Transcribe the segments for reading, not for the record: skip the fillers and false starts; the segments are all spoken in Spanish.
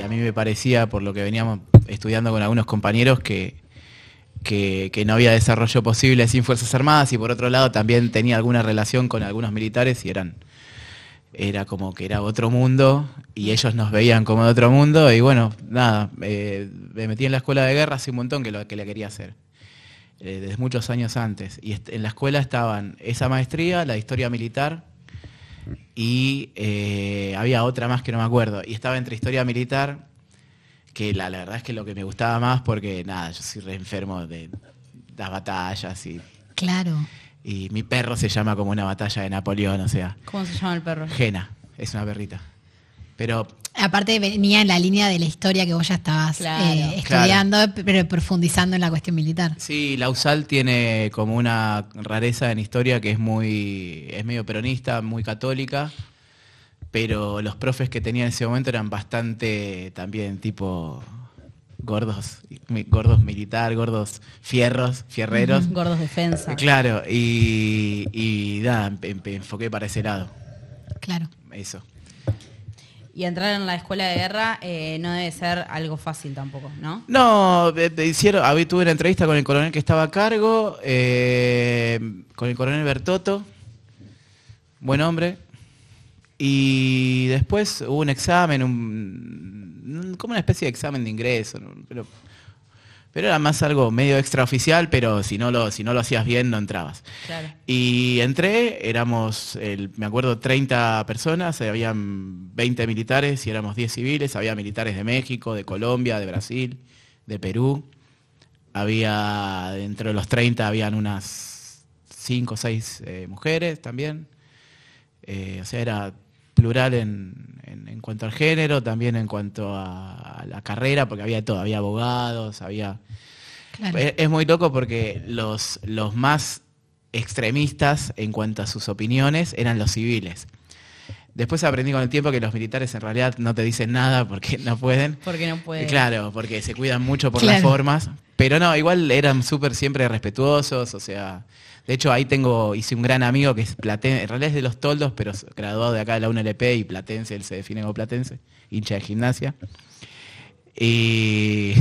a mí me parecía, por lo que veníamos estudiando con algunos compañeros, que no había desarrollo posible sin Fuerzas Armadas, y por otro lado también tenía alguna relación con algunos militares y era como que era otro mundo y ellos nos veían como de otro mundo. Y bueno, nada, me metí en la escuela de guerra hace un montón que la quería hacer, desde muchos años antes. Y en la escuela estaban esa maestría, la de historia militar, y había otra más que no me acuerdo. Y estaba entre historia militar, que la verdad es que lo que me gustaba más, porque nada, yo soy re enfermo de las batallas Claro. y mi perro se llama como una batalla de Napoleón, o sea. ¿Cómo se llama el perro? Jena, es una perrita. Pero Aparte venía en la línea de la historia que vos ya estabas estudiando, pero profundizando en la cuestión militar. sí, la USAL tiene como una rareza en historia que es medio peronista, muy católica, pero los profes que tenía en ese momento eran bastante también tipo gordos militar, fierreros. Gordos defensa. Claro, y nada, me enfoqué para ese lado. Claro. Eso. Y entrar en la escuela de guerra no debe ser algo fácil tampoco, ¿no? No, tuve una entrevista con el coronel que estaba a cargo, con el coronel Bertotto, buen hombre, y después hubo un examen, como una especie de examen de ingreso, ¿no? Pero era más algo medio extraoficial, pero si no lo hacías bien no entrabas. Claro. Y entré, éramos, me acuerdo, 30 personas, habían 20 militares y éramos 10 civiles, había militares de México, de Colombia, de Brasil, de Perú. Había, dentro de los 30 habían unas 5 o 6 mujeres también. O sea, era plural en cuanto al género, también en cuanto a la carrera, porque había de todo, había abogados, había... Claro. Es muy loco porque los más extremistas en cuanto a sus opiniones eran los civiles. Después aprendí con el tiempo que los militares en realidad no te dicen nada porque no pueden. Porque no pueden. Claro, porque se cuidan mucho por las formas. Pero no, igual eran súper siempre respetuosos, o sea... De hecho, ahí hice un gran amigo que es platense, en realidad es de Los Toldos, pero es graduado de acá de la UNLP y platense, él se define como platense, hincha de Gimnasia. Y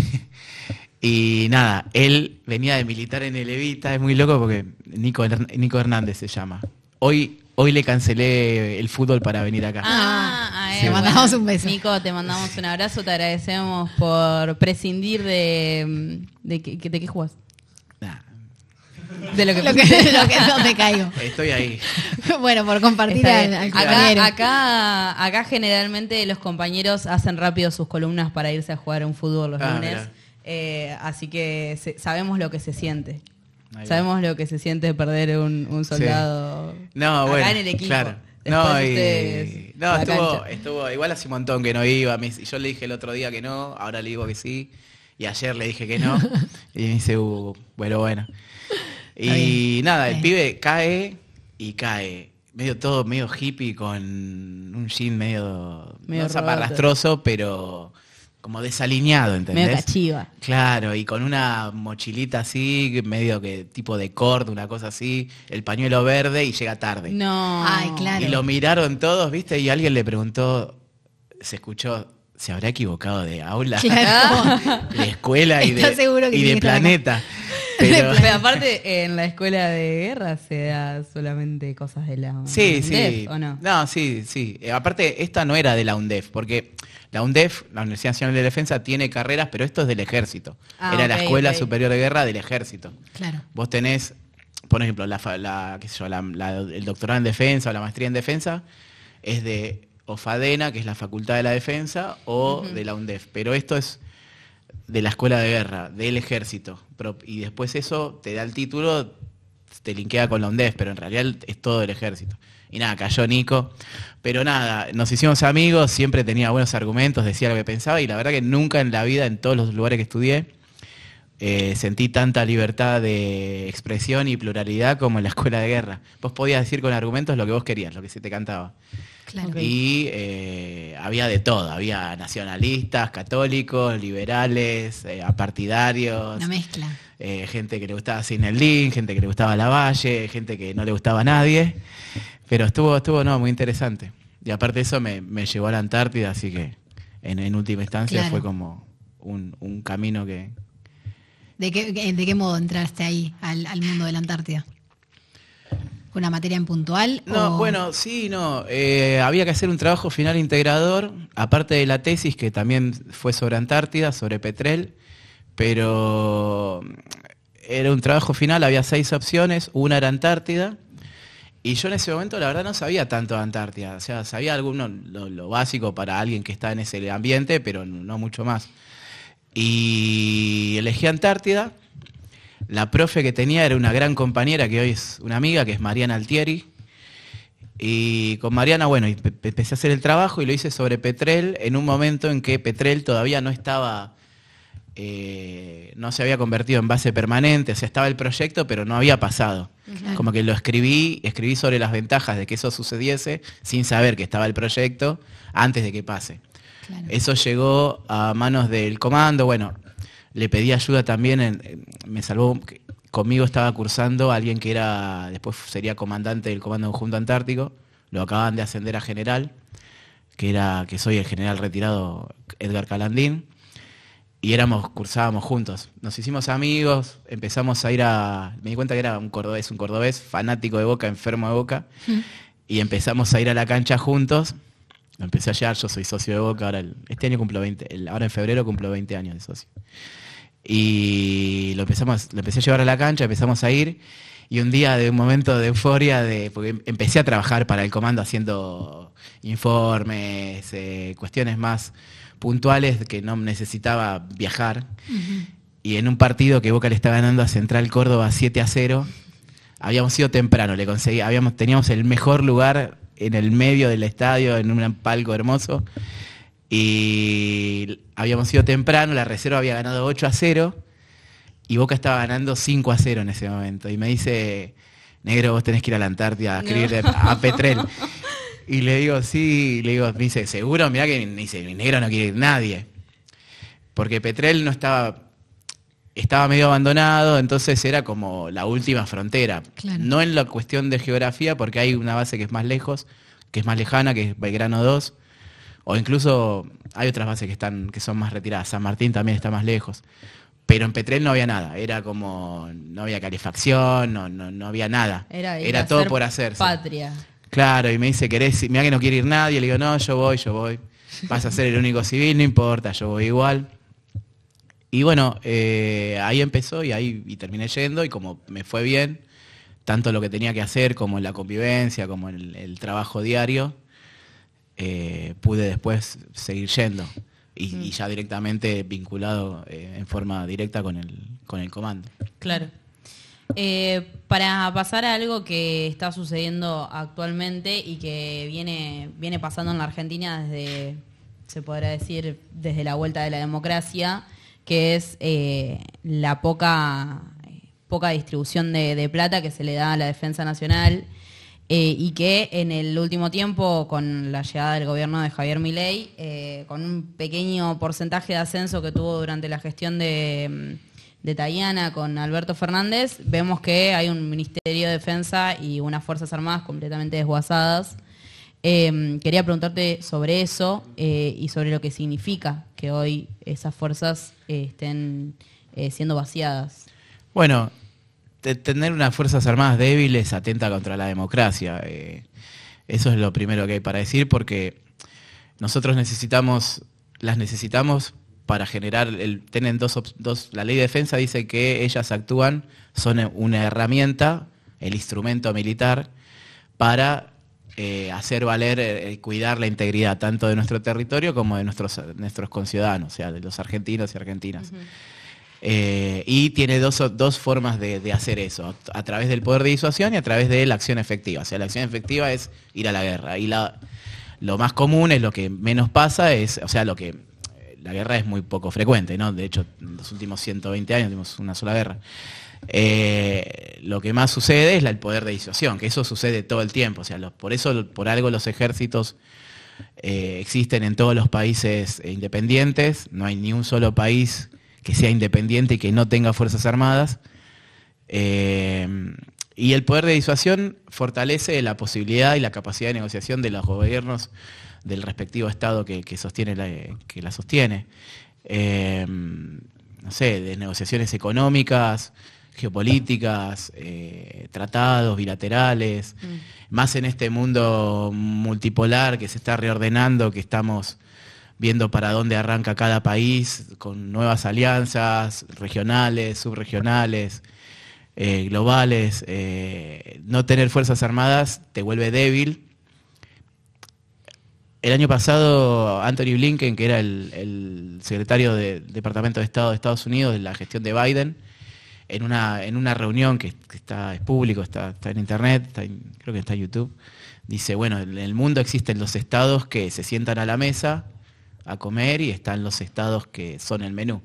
nada, él venía de militar en el Evita, es muy loco porque Nico Hernández se llama. Hoy le cancelé el fútbol para venir acá. Te mandamos un beso. Nico, te mandamos un abrazo, te agradecemos por prescindir de qué jugás. De lo que no te caigo. Estoy ahí. Bueno, por compartir al compañero. Acá generalmente los compañeros hacen rápido sus columnas para irse a jugar un fútbol los lunes. Así que sabemos lo que se siente. Sabemos lo que se siente perder un soldado acá en el equipo. Claro. Estuvo igual hace un montón que no iba. Yo le dije el otro día que no, ahora le digo que sí. Y ayer le dije que no. Y me dice, bueno. Y nada, el pibe cae, medio hippie, con un jean medio zaparrastroso, pero como desalineado, ¿entendés? Medio cachiva. Claro, y con una mochilita así, medio que tipo de cord, una cosa así, el pañuelo verde, y llega tarde. No. Ay, claro. Y lo miraron todos, ¿viste? Y alguien le preguntó, se escuchó, ¿se habrá equivocado de aula? Claro. De escuela y de planeta. Pero aparte, en la escuela de guerra se da solamente cosas de la UNDEF, ¿o no? No, sí. Aparte, esta no era de la UNDEF, porque la UNDEF, la Universidad Nacional de Defensa, tiene carreras, pero esto es del ejército. Era la Escuela Superior de Guerra del Ejército. Claro. Vos tenés, por ejemplo, el doctorado en defensa o la maestría en defensa, es de OFADENA, que es la Facultad de la Defensa, o de la UNDEF. Pero esto es de la Escuela de Guerra, del Ejército. Y después eso te da el título, te linkea con la UNDEF, pero en realidad es todo del Ejército. Y nada, cayó Nico. Pero nada, nos hicimos amigos, siempre tenía buenos argumentos, decía lo que pensaba, y la verdad que nunca en la vida, en todos los lugares que estudié, sentí tanta libertad de expresión y pluralidad como en la Escuela de Guerra. Vos podías decir con argumentos lo que vos querías, lo que se te cantaba. Claro. Y había de todo, había nacionalistas, católicos, liberales, apartidarios. Una mezcla. Gente que le gustaba Zinedine, gente que le gustaba Lavalle, gente que no le gustaba a nadie. Pero estuvo muy interesante. Y aparte de eso me llevó a la Antártida, así que en última instancia fue como un camino que... ¿De qué modo entraste ahí al mundo de la Antártida? ¿Una materia en puntual? No, bueno, sí, no. Había que hacer un trabajo final integrador, aparte de la tesis, que también fue sobre Antártida, sobre Petrel, pero era un trabajo final, había 6 opciones, una era Antártida, y yo en ese momento la verdad no sabía tanto de Antártida, o sea, sabía lo básico para alguien que está en ese ambiente, pero no mucho más. Y elegí Antártida. La profe que tenía era una gran compañera, que hoy es una amiga, que es Mariana Altieri. Y con Mariana, bueno, empecé a hacer el trabajo y lo hice sobre Petrel en un momento en que Petrel todavía no estaba, no se había convertido en base permanente, o sea, estaba el proyecto, pero no había pasado. Claro. Como que lo escribí sobre las ventajas de que eso sucediese sin saber que estaba el proyecto antes de que pase. Claro. Eso llegó a manos del comando, bueno... Le pedí ayuda también, me salvó, conmigo estaba cursando alguien que después sería comandante del Comando Conjunto Antártico, lo acaban de ascender a general, que soy el general retirado Edgar Calandín, y cursábamos juntos. Nos hicimos amigos, empezamos a ir me di cuenta que era un cordobés fanático de Boca, enfermo de Boca, y empezamos a ir a la cancha juntos. Lo empecé a llevar, yo soy socio de Boca, este año cumplo 20, ahora en febrero cumplo 20 años de socio. Y lo empecé a llevar a la cancha, empezamos a ir, y un día de un momento de euforia, porque empecé a trabajar para el comando haciendo informes, cuestiones más puntuales que no necesitaba viajar. Uh-huh. Y en un partido que Boca le está ganando a Central Córdoba 7-0, habíamos ido temprano, teníamos el mejor lugar en el medio del estadio, en un palco hermoso, y habíamos ido temprano, la reserva había ganado 8-0, y Boca estaba ganando 5-0 en ese momento, y me dice, negro, vos tenés que ir a la Antártida a escribirle a Petrel. Y le digo, sí, me dice, ¿seguro? Mirá que me dice, mi negro no quiere ir nadie, porque Petrel estaba medio abandonado, entonces era como la última frontera. Claro. No en la cuestión de geografía, porque hay una base que es más lejos, que es más lejana, que es Belgrano 2, o incluso hay otras bases que son más retiradas. San Martín también está más lejos. Pero en Petrel no había nada, era como, no había calefacción, no había nada. Era todo por hacerse. Patria. Claro, y me dice, mirá que no quiere ir nadie, le digo, no, yo voy. Vas a ser el único civil, no importa, yo voy igual. Y bueno, ahí empezó y terminé yendo, y como me fue bien, tanto lo que tenía que hacer como en la convivencia, como en el trabajo diario, pude después seguir yendo y ya directamente vinculado en forma directa con el comando. Claro. Para pasar a algo que está sucediendo actualmente y que viene pasando en la Argentina desde, se podrá decir, desde la vuelta de la democracia, que es la poca distribución de plata que se le da a la defensa nacional, y que en el último tiempo, con la llegada del gobierno de Javier Milei, con un pequeño porcentaje de ascenso que tuvo durante la gestión de Tayana con Alberto Fernández, vemos que hay un Ministerio de Defensa y unas Fuerzas Armadas completamente desguazadas. Quería preguntarte sobre eso y sobre lo que significa que hoy esas fuerzas estén siendo vaciadas. Bueno, tener unas Fuerzas Armadas débiles atenta contra la democracia. Eso es lo primero que hay para decir, porque nosotros las necesitamos para generar, tienen la ley de defensa dice que ellas son una herramienta, el instrumento militar, para hacer valer, cuidar la integridad tanto de nuestro territorio como de nuestros conciudadanos, o sea, de los argentinos y argentinas. Uh-huh. Y tiene dos formas de hacer eso, a través del poder de disuasión y a través de la acción efectiva. O sea, la acción efectiva es ir a la guerra, y lo más común es lo que menos pasa, la guerra es muy poco frecuente, ¿no? De hecho, en los últimos 120 años tuvimos una sola guerra. Lo que más sucede es el poder de disuasión, que eso sucede todo el tiempo. O sea, por algo los ejércitos existen en todos los países independientes. No hay ni un solo país que sea independiente y que no tenga fuerzas armadas. Y el poder de disuasión fortalece la posibilidad y la capacidad de negociación de los gobiernos del respectivo Estado que la sostiene. No sé, de negociaciones económicas, geopolíticas, tratados bilaterales, más en este mundo multipolar que se está reordenando, que estamos viendo para dónde arranca cada país, con nuevas alianzas regionales, subregionales, globales. No tener fuerzas armadas te vuelve débil. El año pasado, Anthony Blinken, que era el secretario del Departamento de Estado de Estados Unidos de la gestión de Biden, en una reunión que es público, está en internet, creo que está en YouTube, dice, bueno, en el mundo existen los estados que se sientan a la mesa a comer y están los estados que son el menú.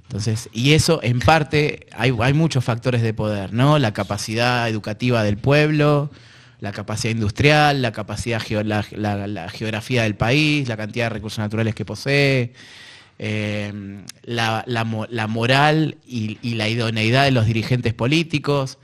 Entonces, y eso en parte, hay muchos factores de poder, ¿no? La capacidad educativa del pueblo, la capacidad industrial, la capacidad, la geografía del país, la cantidad de recursos naturales que posee, la moral y la idoneidad de los dirigentes políticos.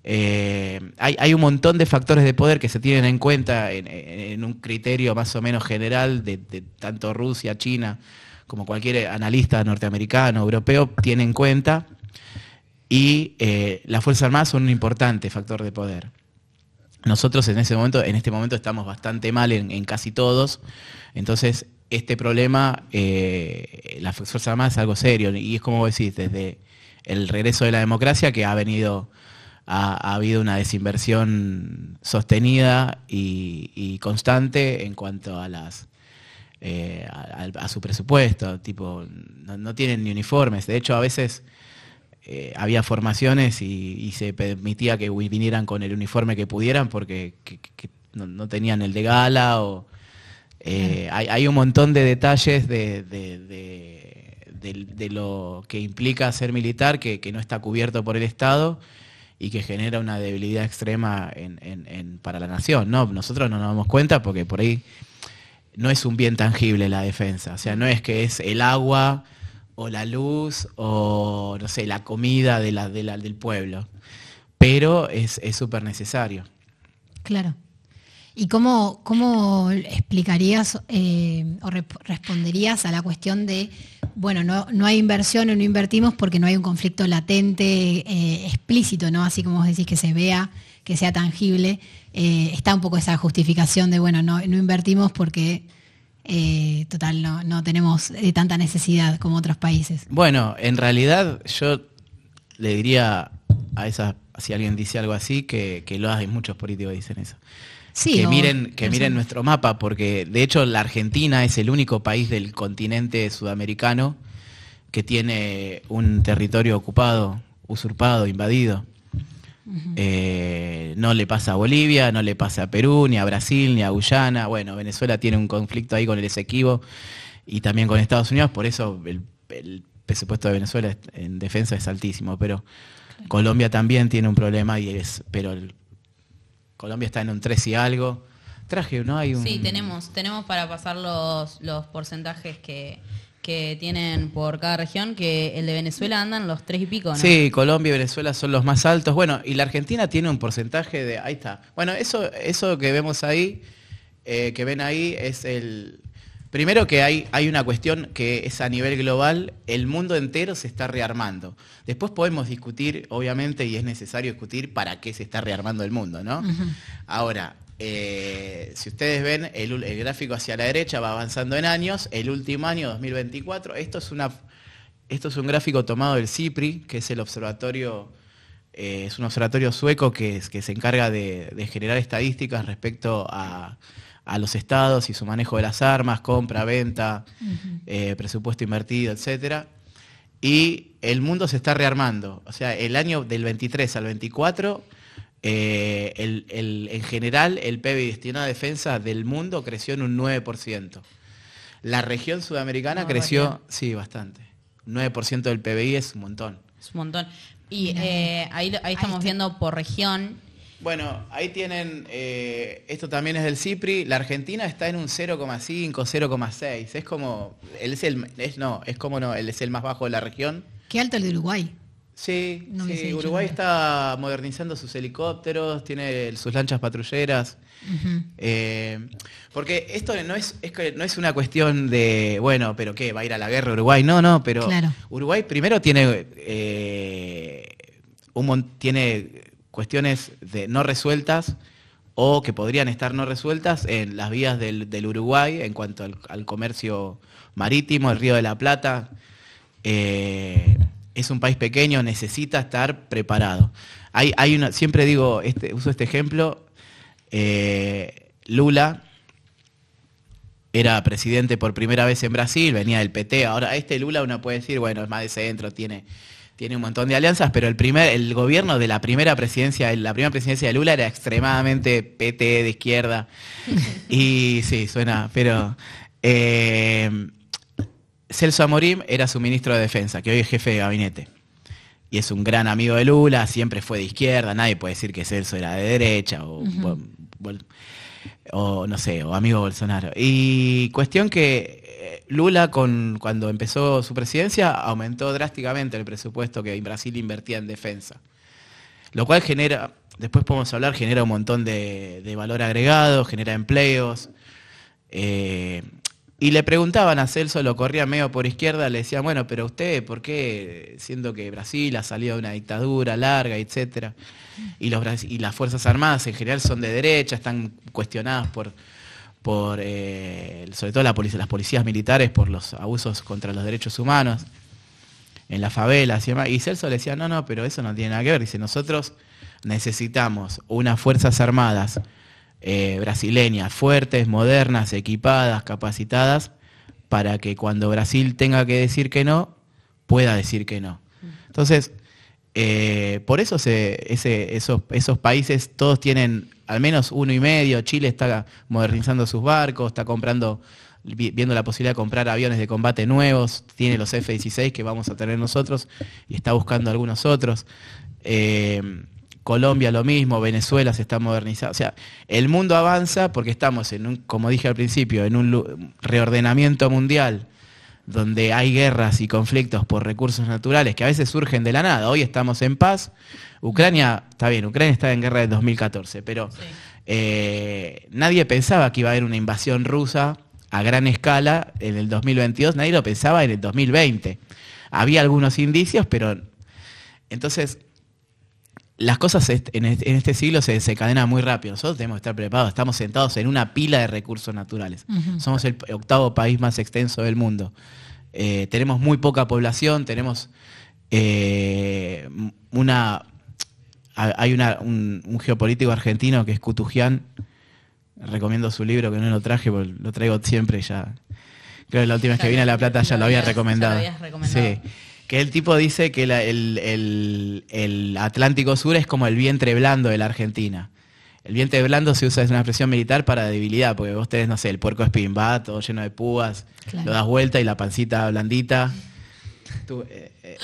Hay un montón de factores de poder que se tienen en cuenta en un criterio más o menos general de tanto Rusia, China, como cualquier analista norteamericano, europeo, tiene en cuenta. Y las Fuerzas Armadas son un importante factor de poder. Nosotros en este momento estamos bastante mal en casi todos, entonces este problema, las Fuerzas Armadas es algo serio, y es como vos decís, desde el regreso de la democracia que ha habido una desinversión sostenida y constante en cuanto a a su presupuesto, tipo, no tienen ni uniformes, de hecho a veces había formaciones y se permitía que vinieran con el uniforme que pudieran porque no tenían el de gala. Hay un montón de detalles de lo que implica ser militar que no está cubierto por el Estado y que genera una debilidad extrema para la nación, ¿no? Nosotros no nos damos cuenta porque por ahí no es un bien tangible la defensa, o sea, no es que es el agua o la luz, o no sé, la comida del pueblo. Pero es súper necesario. Claro. ¿Y cómo explicarías o responderías a la cuestión de, bueno, no hay inversión o no invertimos porque no hay un conflicto latente explícito, ¿no? Así como vos decís, que se vea, que sea tangible. Está un poco esa justificación de, bueno, no invertimos porque total, no tenemos tanta necesidad como otros países. Bueno, en realidad yo le diría si alguien dice algo así, que lo hacen, muchos políticos dicen eso. Sí, que miren nuestro mapa, porque de hecho la Argentina es el único país del continente sudamericano que tiene un territorio ocupado, usurpado, invadido. No le pasa a Bolivia, no le pasa a Perú, ni a Brasil, ni a Guyana. Bueno, Venezuela tiene un conflicto ahí con el Esequibo y también con Estados Unidos, por eso el presupuesto de Venezuela en defensa es altísimo, pero claro. Colombia también tiene un problema, pero Colombia está en un 3 y algo. Sí, tenemos para pasar los porcentajes que tienen por cada región, que el de Venezuela andan los 3 y pico, ¿no? Sí, Colombia y Venezuela son los más altos. Bueno, y la Argentina tiene un porcentaje de... Ahí está. Bueno, eso que vemos ahí, que ven ahí, es el... Primero que hay una cuestión que es a nivel global, el mundo entero se está rearmando. Después podemos discutir, obviamente, y es necesario discutir para qué se está rearmando el mundo, ¿no? Uh-huh. Ahora... si ustedes ven, el gráfico hacia la derecha va avanzando en años, el último año, 2024, esto es un gráfico tomado del CIPRI, que es el observatorio, es un observatorio sueco que se encarga de generar estadísticas respecto a los estados y su manejo de las armas, compra, venta, uh-huh. Presupuesto invertido, etcétera. Y el mundo se está rearmando, o sea, el año del 23 al 24... en general, el PBI destinado a defensa del mundo creció en un 9%. La región sudamericana creció, sí, bastante. 9% del PBI es un montón. Es un montón. Y ahí estamos viendo por región. Bueno, ahí tienen, esto también es del CIPRI, la Argentina está en un 0,5, 0,6. Es como, es el más bajo de la región. Qué alto el de Uruguay. Sí, No hubiese dicho Uruguay nada. está modernizando sus helicópteros, tiene sus lanchas patrulleras. Porque esto no es una cuestión de, bueno, pero ¿qué? ¿Va a ir a la guerra Uruguay? No, pero Claro. Uruguay primero tiene, tiene cuestiones no resueltas o que podrían estar no resueltas en las vías del Uruguay en cuanto al comercio marítimo, el Río de la Plata. Es un país pequeño, necesita estar preparado. Siempre digo, uso este ejemplo, Lula era presidente por primera vez en Brasil, venía del PT, ahora Lula uno puede decir, bueno, es más de centro, tiene un montón de alianzas, pero el gobierno de la primera presidencia de Lula era extremadamente PT de izquierda. Y sí, suena, pero Celso Amorim era su ministro de Defensa, que hoy es jefe de gabinete. Y es un gran amigo de Lula, siempre fue de izquierda, nadie puede decir que Celso era de derecha o no sé, o amigo de Bolsonaro. Y cuestión que Lula, cuando empezó su presidencia, aumentó drásticamente el presupuesto que Brasil invertía en defensa. Lo cual después podemos hablar, genera un montón de valor agregado, genera empleos. Y le preguntaban a Celso, lo corría medio por izquierda, le decían, bueno, pero usted, ¿por qué, siendo que Brasil ha salido de una dictadura larga, etcétera, y las Fuerzas Armadas en general son de derecha, están cuestionadas sobre todo las policías militares por los abusos contra los derechos humanos en las favelas y demás? Y Celso le decía, no, pero eso no tiene nada que ver. Dice, nosotros necesitamos unas Fuerzas Armadas brasileñas, fuertes, modernas, equipadas, capacitadas, para que cuando Brasil tenga que decir que no, pueda decir que no. Entonces, por eso esos países todos tienen al menos 1,5. Chile está modernizando sus barcos, está viendo la posibilidad de comprar aviones de combate nuevos, tiene los F-16 que vamos a tener nosotros y está buscando algunos otros. Colombia lo mismo, Venezuela se está modernizando. O sea, el mundo avanza porque estamos como dije al principio, en un reordenamiento mundial donde hay guerras y conflictos por recursos naturales que a veces surgen de la nada. Hoy estamos en paz. Ucrania está en guerra desde 2014, pero nadie pensaba que iba a haber una invasión rusa a gran escala en el 2022, nadie lo pensaba en el 2020. Había algunos indicios, pero entonces las cosas en este siglo se desencadenan muy rápido. Nosotros tenemos que estar preparados. Estamos sentados en una pila de recursos naturales. Somos el 8º país más extenso del mundo. Tenemos muy poca población. Tenemos hay un geopolítico argentino que es Kutujian. Recomiendo su libro, que no lo traje, porque lo traigo siempre ya. Creo que la última vez que vine a La Plata ya lo había recomendado. Sí. Que el tipo dice que el Atlántico Sur es como el vientre blando de la Argentina. El vientre blando se usa, es una expresión militar para debilidad, porque vos tenés, no sé, el puerco espín, va todo lleno de púas, claro, lo das vuelta y la pancita blandita.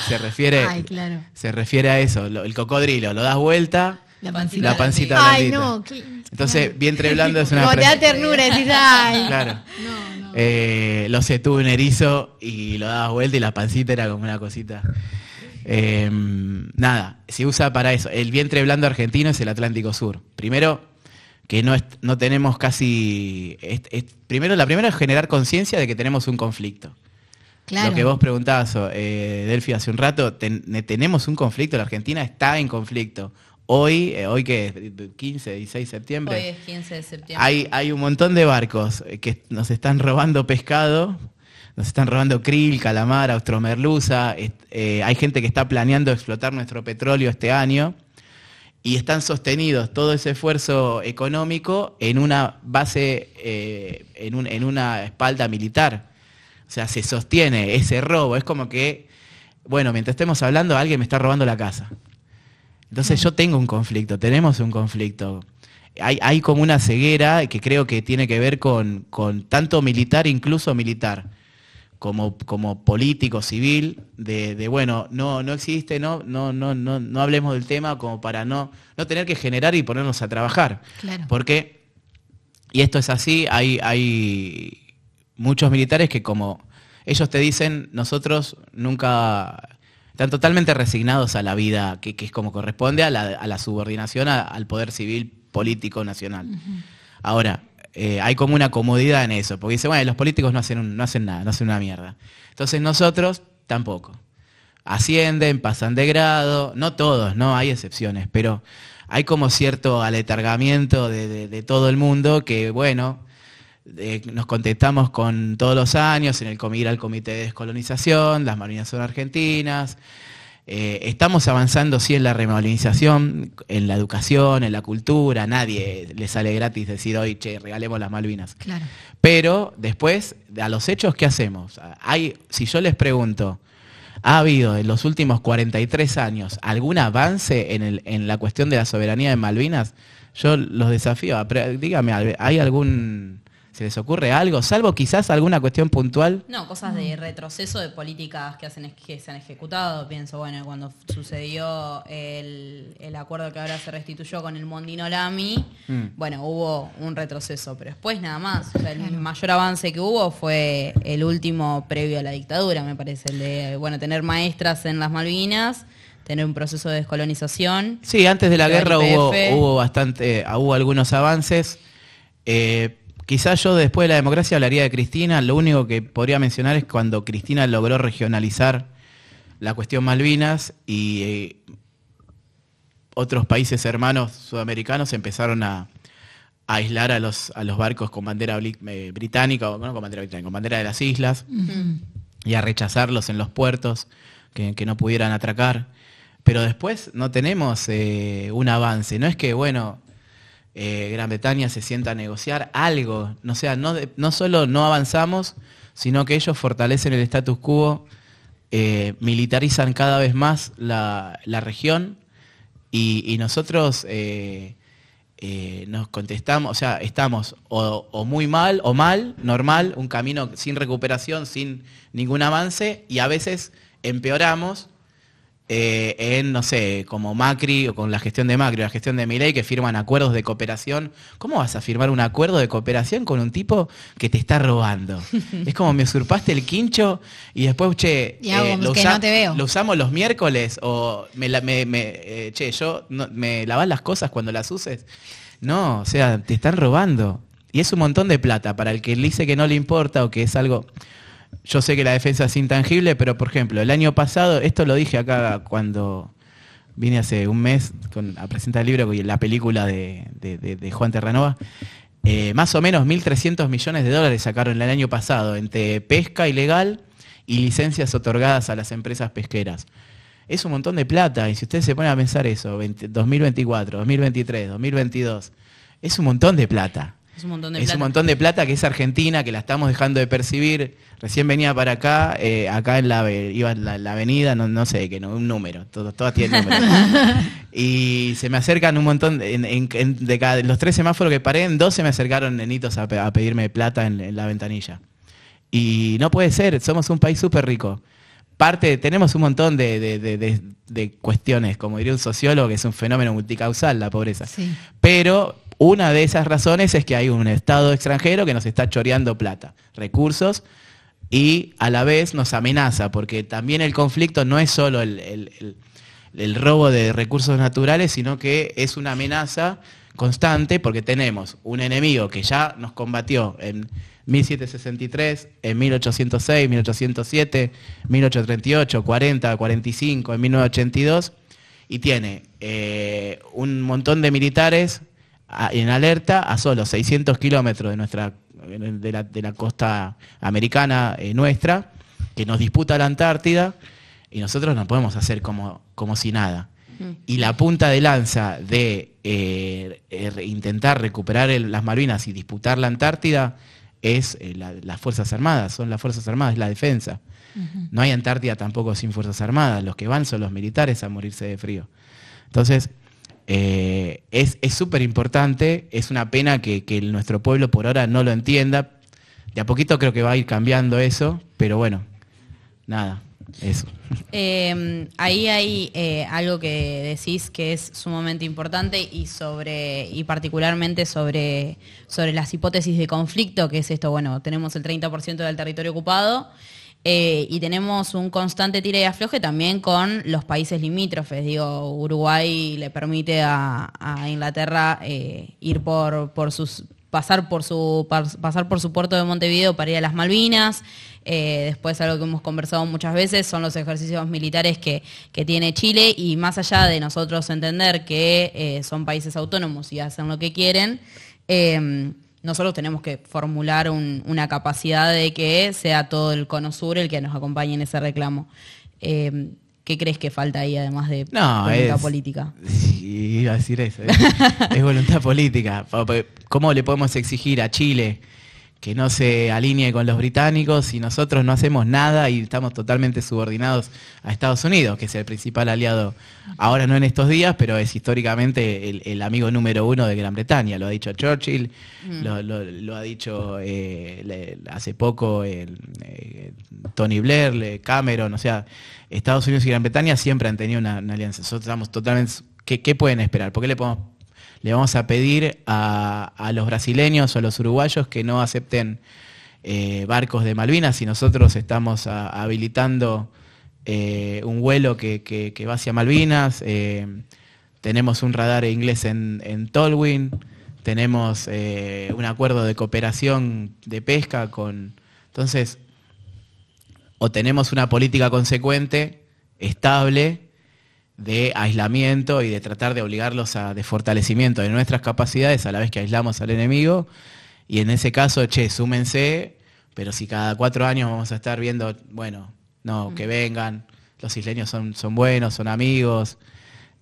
Se refiere a eso, el cocodrilo, lo das vuelta, la pancita blandita. Ay, no. Entonces, vientre blando es una como te da ternura, decís, ay. Claro. Lo sé, tuve un erizo y lo dabas vuelta y la pancita era como una cosita. Nada, se usa para eso. El vientre blando argentino es el Atlántico Sur. Primero, que no tenemos casi... primero, la primera es generar conciencia de que tenemos un conflicto. Claro. Lo que vos preguntabas, Delphi, hace un rato, tenemos un conflicto, la Argentina está en conflicto. Hoy que es 15, 16 de septiembre. Hoy es 15 de septiembre. Hay un montón de barcos que nos están robando pescado, nos están robando krill, calamar, austromerluza. Hay gente que está planeando explotar nuestro petróleo este año y están sostenidos todo ese esfuerzo económico en una base, en una espalda militar. O sea, se sostiene ese robo. Es como que, bueno, mientras estemos hablando, alguien me está robando la casa. Entonces yo tengo un conflicto, tenemos un conflicto. Hay como una ceguera que creo que tiene que ver con tanto militar, incluso militar, como político, civil, de bueno, no existe, no hablemos del tema como para no tener que generar y ponernos a trabajar. Claro. Porque, y esto es así, hay muchos militares que como ellos te dicen, nosotros nunca... están totalmente resignados a la vida que es como corresponde, a la subordinación al poder civil político nacional. Ahora, hay como una comodidad en eso, porque dice, bueno, los políticos no hacen nada, no hacen una mierda. Entonces nosotros tampoco. Ascienden, pasan de grado, no todos, no hay excepciones, pero hay como cierto aletargamiento de todo el mundo que, bueno, nos contestamos con todos los años ir al Comité de Descolonización, las Malvinas son argentinas. Estamos avanzando sí en la remalvinización, en la educación, en la cultura. A nadie le sale gratis decir hoy, che, regalemos las Malvinas. Claro. Pero después, a los hechos, ¿qué hacemos? Si yo les pregunto, ¿ha habido en los últimos 43 años algún avance en la cuestión de la soberanía de Malvinas? Yo los desafío. Dígame, ¿hay algún... ¿Se les ocurre algo? Salvo quizás alguna cuestión puntual. No, cosas de retroceso de políticas que se han ejecutado. Pienso, bueno, cuando sucedió el acuerdo que ahora se restituyó con el Mondino Lamy, bueno, hubo un retroceso, pero después nada más. O sea, el mayor avance que hubo fue el último previo a la dictadura, me parece, el de, bueno, tener maestras en las Malvinas, tener un proceso de descolonización. Sí, antes de la guerra hubo algunos avances. Quizás yo después de la democracia hablaría de Cristina. Lo único que podría mencionar es cuando Cristina logró regionalizar la cuestión Malvinas y otros países hermanos sudamericanos empezaron a aislar a los barcos con bandera británica, no con bandera británica, con bandera de las islas, y a rechazarlos en los puertos, que no pudieran atracar. Pero después no tenemos un avance. No es que, bueno... Gran Bretaña se sienta a negociar algo, no solo no avanzamos, sino que ellos fortalecen el status quo, militarizan cada vez más la región y nosotros nos contestamos, o sea, estamos o muy mal o mal, normal, un camino sin recuperación, sin ningún avance, y a veces empeoramos. No sé, como Macri o con la gestión de Macri o la gestión de Milei, que firman acuerdos de cooperación. ¿Cómo vas a firmar un acuerdo de cooperación con un tipo que te está robando? Es como me usurpaste el quincho y después, che, no te veo. Lo usamos los miércoles o me lavas las cosas cuando las uses. No, o sea, te están robando. Y es un montón de plata para el que dice que no le importa o que es algo... Yo sé que la defensa es intangible, pero por ejemplo, el año pasado, esto lo dije acá cuando vine hace un mes a presentar el libro y la película de Juan Terranova, más o menos 1.300 millones de dólares sacaron el año pasado entre pesca ilegal y licencias otorgadas a las empresas pesqueras. Es un montón de plata, y si ustedes se ponen a pensar eso, 2024, 2023, 2022, es un montón de plata. Es un montón de Es plata. un montón de plata que es Argentina, que la estamos dejando de percibir. Recién venía para acá, acá iba en la avenida, no sé, un número, todas tienen números. Y se me acercan un montón, de los 3 semáforos que paré, en 2 se me acercaron nenitos a pedirme plata en la ventanilla. Y no puede ser, somos un país súper rico. Tenemos un montón de cuestiones, como diría un sociólogo, que es un fenómeno multicausal la pobreza. Sí. Pero una de esas razones es que hay un Estado extranjero que nos está choreando plata, recursos, y a la vez nos amenaza, porque también el conflicto no es solo el robo de recursos naturales, sino que es una amenaza constante, porque tenemos un enemigo que ya nos combatió en 1763, en 1806, 1807, 1838, 40, 45, en 1982, y tiene un montón de militares en alerta a solo 600 kilómetros de la costa americana nuestra, que nos disputa la Antártida, y nosotros no podemos hacer como si nada. Y la punta de lanza de intentar recuperar las Malvinas y disputar la Antártida es las Fuerzas Armadas, son las Fuerzas Armadas, es la defensa. No hay Antártida tampoco sin Fuerzas Armadas, los que van son los militares a morirse de frío. Entonces, es súper importante, es una pena que nuestro pueblo por ahora no lo entienda. De a poquito creo que va a ir cambiando eso, pero bueno, nada, eso. Ahí hay algo que decís que es sumamente importante y particularmente sobre las hipótesis de conflicto, que es esto, bueno, tenemos el 30% del territorio ocupado Y tenemos un constante tira y afloje también con los países limítrofes. Digo, Uruguay le permite a Inglaterra ir pasar por su puerto de Montevideo para ir a las Malvinas. Después, algo que hemos conversado muchas veces son los ejercicios militares que tiene Chile, y más allá de nosotros entender que son países autónomos y hacen lo que quieren, nosotros tenemos que formular una capacidad de que sea todo el Cono Sur el que nos acompañe en ese reclamo. ¿Qué crees que falta ahí, además de voluntad política? Sí, iba a decir eso. Es voluntad política. ¿Cómo le podemos exigir a Chile que no se alinee con los británicos si nosotros no hacemos nada y estamos totalmente subordinados a Estados Unidos, que es el principal aliado, ahora no en estos días, pero es históricamente el amigo número uno de Gran Bretaña? Lo ha dicho Churchill, lo ha dicho hace poco Tony Blair, Cameron. O sea, Estados Unidos y Gran Bretaña siempre han tenido una alianza. Nosotros estamos totalmente... ¿Qué pueden esperar? ¿Por qué le vamos a pedir a los brasileños o a los uruguayos que no acepten barcos de Malvinas si nosotros estamos habilitando un vuelo que va hacia Malvinas? Tenemos un radar inglés en Tolwyn, tenemos un acuerdo de cooperación de pesca con... Entonces, o tenemos una política consecuente, estable, de aislamiento y de tratar de obligarlos de fortalecimiento de nuestras capacidades a la vez que aislamos al enemigo, y en ese caso, súmense, pero si cada 4 años vamos a estar viendo, bueno, no, que vengan, los isleños son buenos, son amigos.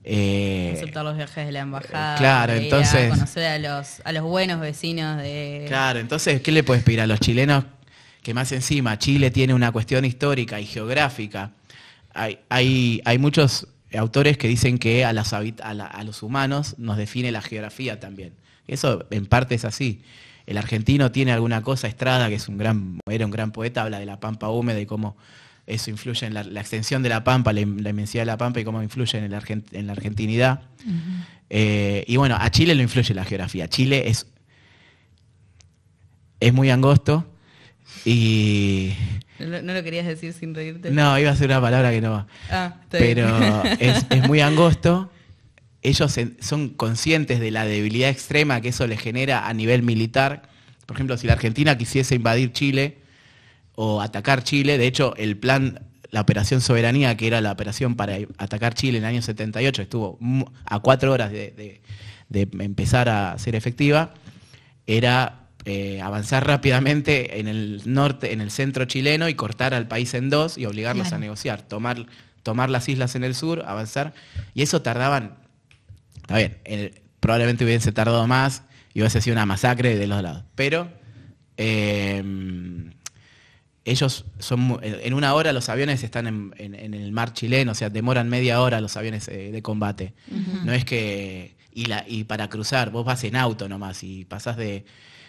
Aceptar los viajes de la embajada, claro, entonces, conocer a los buenos vecinos de... Claro, entonces, ¿qué le puedes pedir a los chilenos? Que más encima, Chile tiene una cuestión histórica y geográfica. Hay muchos autores que dicen que a los humanos nos define la geografía también. Eso en parte es así. El argentino tiene alguna cosa, Estrada, que era un gran poeta, habla de la pampa húmeda y cómo eso influye en la extensión de la pampa, la inmensidad de la pampa, y cómo influye en la argentinidad. Y bueno, a Chile lo influye la geografía. Chile es muy angosto y... ¿No lo querías decir sin reírte? No, iba a ser una palabra que no va. Pero es muy angosto. Ellos son conscientes de la debilidad extrema que eso les genera a nivel militar. Por ejemplo, si la Argentina quisiese invadir Chile o atacar Chile, de hecho, el plan, la Operación Soberanía, que era la operación para atacar Chile en el año 78, estuvo a 4 horas de empezar a ser efectiva, era... avanzar rápidamente en el norte, en el centro chileno, y cortar al país en 2 y obligarlos a negociar, tomar las islas en el sur, avanzar, y eso tardaban, está bien, probablemente hubiese tardado más y hubiese sido una masacre de los lados, pero ellos en 1 hora los aviones están en el mar chileno, o sea, demoran media hora los aviones de combate. No es que, y para cruzar, vos vas en auto nomás y pasás de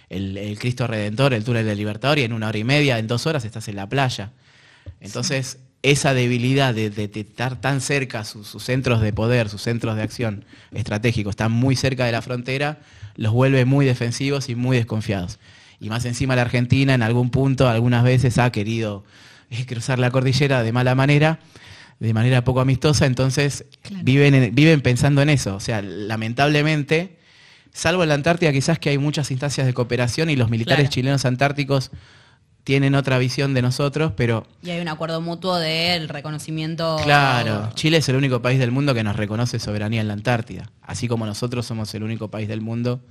el Cristo Redentor, el túnel del Libertador, y en 1 hora y media, en 2 horas estás en la playa. Entonces, esa debilidad de estar tan cerca, sus centros de poder, sus centros de acción estratégicos, están muy cerca de la frontera, los vuelve muy defensivos y muy desconfiados. Y más encima la Argentina, en algún punto, algunas veces ha querido cruzar la cordillera de mala manera, de manera poco amistosa, entonces viven pensando en eso. O sea, lamentablemente... Salvo en la Antártida, quizás, que hay muchas instancias de cooperación y los militares chilenos antárticos tienen otra visión de nosotros, pero... Y hay un acuerdo mutuo del reconocimiento... Claro, Chile es el único país del mundo que nos reconoce soberanía en la Antártida, así como nosotros somos el único país del mundo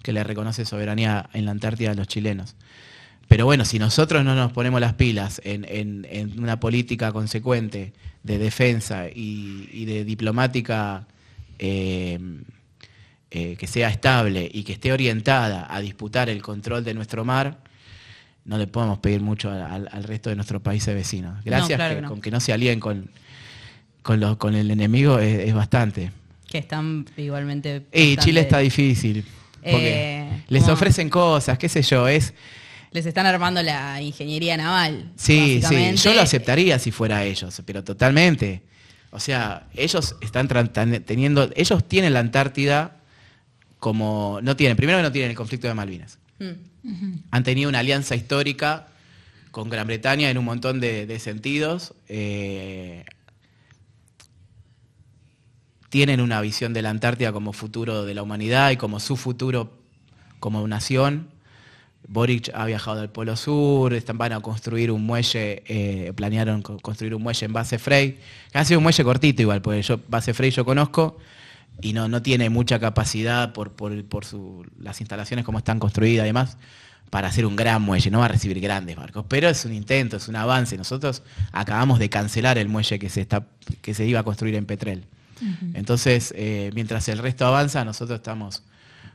que le reconoce soberanía en la Antártida a los chilenos. Pero bueno, si nosotros no nos ponemos las pilas en una política consecuente de defensa y de diplomática... que sea estable y que esté orientada a disputar el control de nuestro mar, no le podemos pedir mucho al resto de nuestros países vecinos. Gracias, con que no se alíen con el enemigo es bastante. Que están igualmente... Y Chile está difícil, porque les ofrecen cosas, qué sé yo, les están armando la ingeniería naval. Sí, yo lo aceptaría si fuera ellos, pero totalmente. O sea, ellos ellos tienen la Antártida... primero que no tienen el conflicto de Malvinas. Han tenido una alianza histórica con Gran Bretaña en un montón de sentidos. Tienen una visión de la Antártida como futuro de la humanidad y como su futuro como nación. Boric ha viajado al Polo Sur, van a construir un muelle, planearon construir un muelle en Base Frey, que ha sido un muelle cortito igual, porque Base Frey yo conozco, y no tiene mucha capacidad por las instalaciones como están construidas y demás, para hacer un gran muelle, no va a recibir grandes barcos, pero es un intento, es un avance. Nosotros acabamos de cancelar el muelle que se iba a construir en Petrel. Uh-huh. Entonces, mientras el resto avanza, nosotros estamos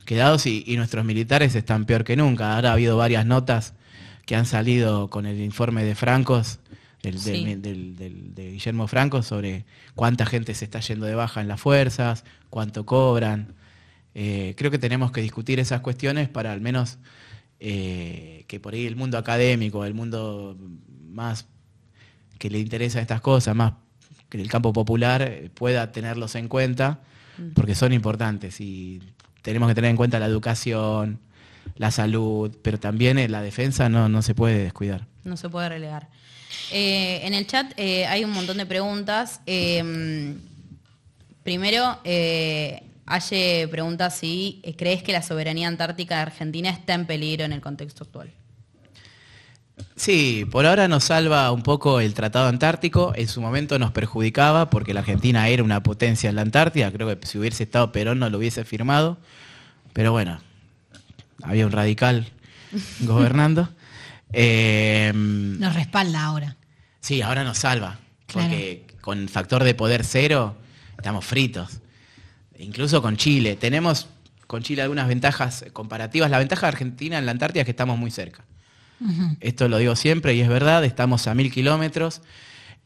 quedados y nuestros militares están peor que nunca. Ahora ha habido varias notas que han salido con el informe de Francos, de Guillermo Franco, sobre cuánta gente se está yendo de baja en las fuerzas, cuánto cobran. Creo que tenemos que discutir esas cuestiones para al menos que por ahí el mundo académico, el mundo más que le interesa estas cosas, más que el campo popular, pueda tenerlos en cuenta, porque son importantes y tenemos que tener en cuenta la educación, la salud, pero también la defensa no se puede descuidar. No se puede relegar. En el chat hay un montón de preguntas. Primero, Aye pregunta si crees que la soberanía antártica de Argentina está en peligro en el contexto actual. Sí, por ahora nos salva un poco el Tratado Antártico. En su momento nos perjudicaba porque la Argentina era una potencia en la Antártida. Creo que si hubiese estado Perón no lo hubiese firmado. Pero bueno, había un radical gobernando. Nos respalda ahora. Sí, ahora nos salva. Claro. Porque con factor de poder cero estamos fritos. Incluso con Chile. Tenemos con Chile algunas ventajas comparativas. La ventaja de Argentina en la Antártida es que estamos muy cerca. Uh-huh. Esto lo digo siempre y es verdad, estamos a 1000 kilómetros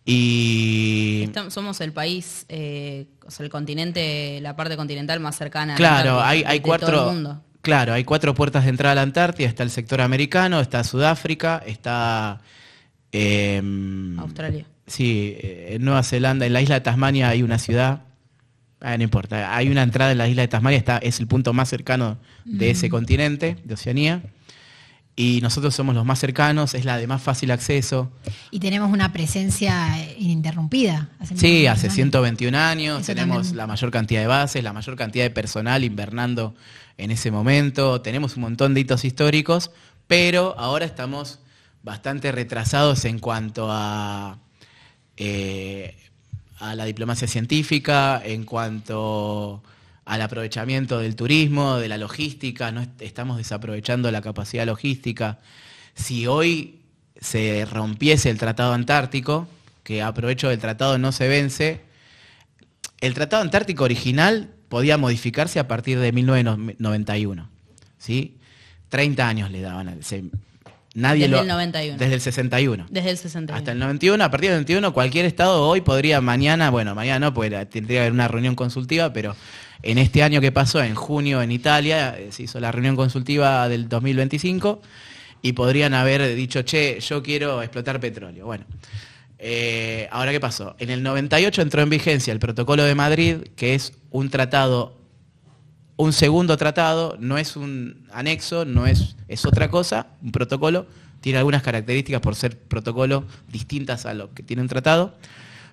y... Somos el país, o sea, el continente, la parte continental más cercana. Claro, hay todo el mundo. Claro, hay 4 puertas de entrada a la Antártida. Está el sector americano, está Sudáfrica, está... Australia. Sí, en Nueva Zelanda, en la isla de Tasmania hay una ciudad... no importa, hay una entrada en la isla de Tasmania, es el punto más cercano de ese continente, de Oceanía. Y nosotros somos los más cercanos, es la de más fácil acceso. Y tenemos una presencia ininterrumpida. Hace 121 años, tenemos también la mayor cantidad de bases, la mayor cantidad de personal invernando en ese momento, tenemos un montón de hitos históricos, pero ahora estamos bastante retrasados en cuanto a la diplomacia científica, en cuanto al aprovechamiento del turismo, de la logística. No estamos desaprovechando la capacidad logística. Si hoy se rompiese el Tratado Antártico, que aprovecho del tratado no se vence, el Tratado Antártico original podía modificarse a partir de 1991. ¿Sí? 30 años le daban. Desde el 91. Desde el 61. Desde el 61. Hasta el 91. A partir del 91 cualquier estado hoy podría mañana no, porque tendría que haber una reunión consultiva, pero en este año que pasó, en junio en Italia, se hizo la reunión consultiva del 2025 y podrían haber dicho, yo quiero explotar petróleo. Bueno, ahora ¿qué pasó? En el 98 entró en vigencia el Protocolo de Madrid, que es un tratado, un segundo tratado, no es un anexo, es otra cosa, un protocolo, tiene algunas características por ser protocolo distintas a lo que tiene un tratado,